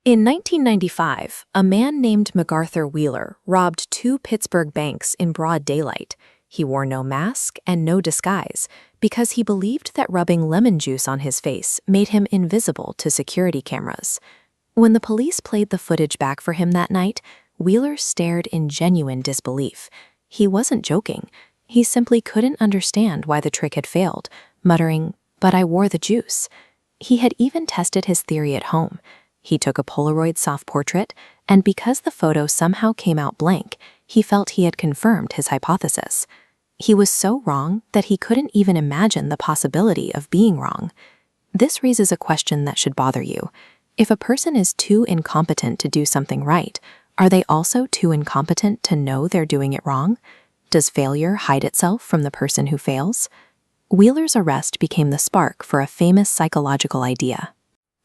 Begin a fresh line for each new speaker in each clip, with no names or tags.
In 1995, a man named MacArthur Wheeler robbed two Pittsburgh banks in broad daylight. He wore no mask and no disguise because he believed that rubbing lemon juice on his face made him invisible to security cameras. When the police played the footage back for him that night, Wheeler stared in genuine disbelief. He wasn't joking. He simply couldn't understand why the trick had failed, muttering, "But I wore the juice." He had even tested his theory at home. He took a Polaroid soft portrait, and because the photo somehow came out blank, he felt he had confirmed his hypothesis. He was so wrong that he couldn't even imagine the possibility of being wrong. This raises a question that should bother you. If a person is too incompetent to do something right, are they also too incompetent to know they're doing it wrong? Does failure hide itself from the person who fails? Wheeler's arrest became the spark for a famous psychological idea.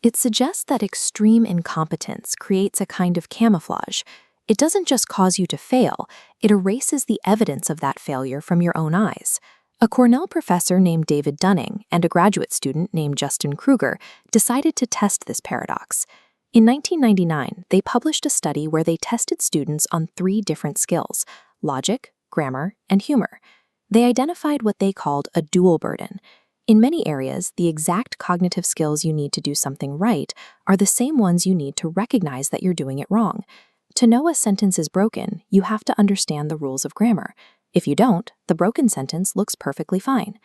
It suggests that extreme incompetence creates a kind of camouflage. It doesn't just cause you to fail, it erases the evidence of that failure from your own eyes. A Cornell professor named David Dunning and a graduate student named Dunning-Kruger decided to test this paradox. In 1999, they published a study where they tested students on 3 different skills: logic, grammar, and humor. They identified what they called a dual burden. In many areas, the exact cognitive skills you need to do something right are the same ones you need to recognize that you're doing it wrong. To know a sentence is broken, you have to understand the rules of grammar. If you don't, the broken sentence looks perfectly fine.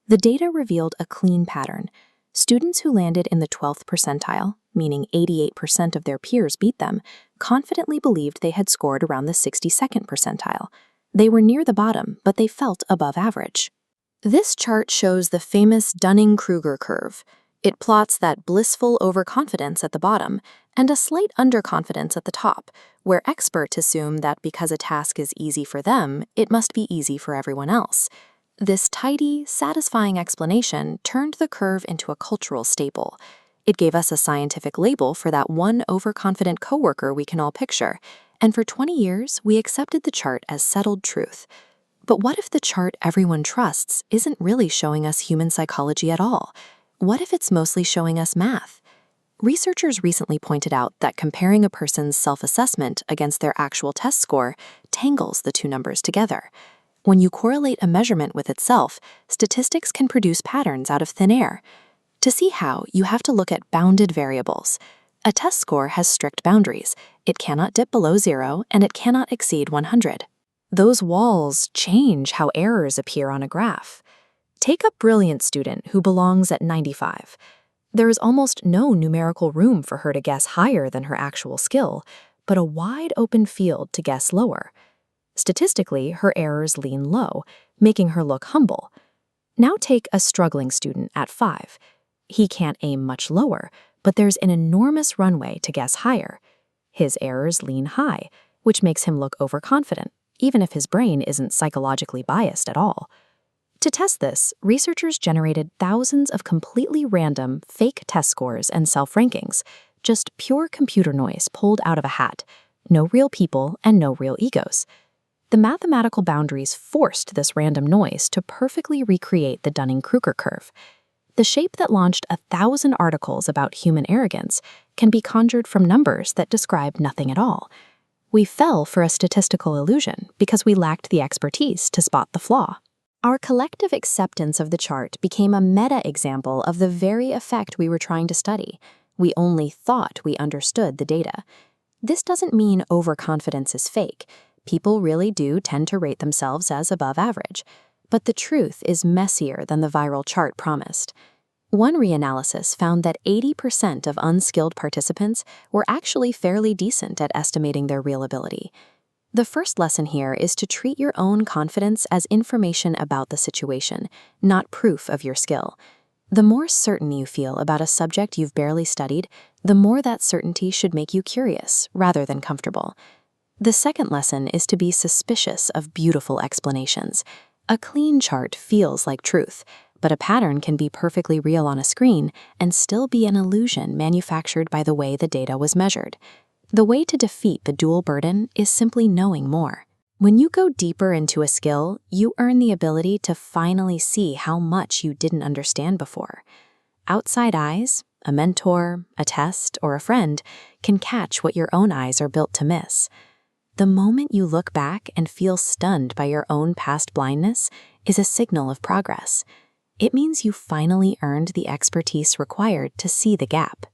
The data revealed a clean pattern. Students who landed in the 12th percentile, meaning 88% of their peers beat them, confidently believed they had scored around the 62nd percentile. They were near the bottom, but they felt above average. This chart shows the famous Dunning-Kruger curve. It plots that blissful overconfidence at the bottom and a slight underconfidence at the top, where experts assume that because a task is easy for them, it must be easy for everyone else. This tidy, satisfying explanation turned the curve into a cultural staple. It gave us a scientific label for that one overconfident coworker we can all picture, and for 20 years, we accepted the chart as settled truth. But what if the chart everyone trusts isn't really showing us human psychology at all? What if it's mostly showing us math? Researchers recently pointed out that comparing a person's self-assessment against their actual test score tangles the two numbers together. When you correlate a measurement with itself, statistics can produce patterns out of thin air. To see how, you have to look at bounded variables. A test score has strict boundaries. It cannot dip below 0, and it cannot exceed 100. Those walls change how errors appear on a graph. Take a brilliant student who belongs at 95. There is almost no numerical room for her to guess higher than her actual skill, but a wide open field to guess lower. Statistically, her errors lean low, making her look humble. Now take a struggling student at 5. He can't aim much lower, but there's an enormous runway to guess higher. His errors lean high, which makes him look overconfident, even if his brain isn't psychologically biased at all. To test this, researchers generated thousands of completely random, fake test scores and self-rankings, just pure computer noise pulled out of a hat, no real people and no real egos. The mathematical boundaries forced this random noise to perfectly recreate the Dunning-Kruger curve. The shape that launched 1,000 articles about human arrogance can be conjured from numbers that describe nothing at all. We fell for a statistical illusion because we lacked the expertise to spot the flaw. Our collective acceptance of the chart became a meta-example of the very effect we were trying to study. We only thought we understood the data. This doesn't mean overconfidence is fake. People really do tend to rate themselves as above average. But the truth is messier than the viral chart promised. One reanalysis found that 80% of unskilled participants were actually fairly decent at estimating their real ability. The first lesson here is to treat your own confidence as information about the situation, not proof of your skill. The more certain you feel about a subject you've barely studied, the more that certainty should make you curious rather than comfortable. The second lesson is to be suspicious of beautiful explanations. A clean chart feels like truth, but a pattern can be perfectly real on a screen and still be an illusion manufactured by the way the data was measured. The way to defeat the dual burden is simply knowing more. When you go deeper into a skill, you earn the ability to finally see how much you didn't understand before. Outside eyes, a mentor, a test, or a friend can catch what your own eyes are built to miss. The moment you look back and feel stunned by your own past blindness is a signal of progress. It means you finally earned the expertise required to see the gap.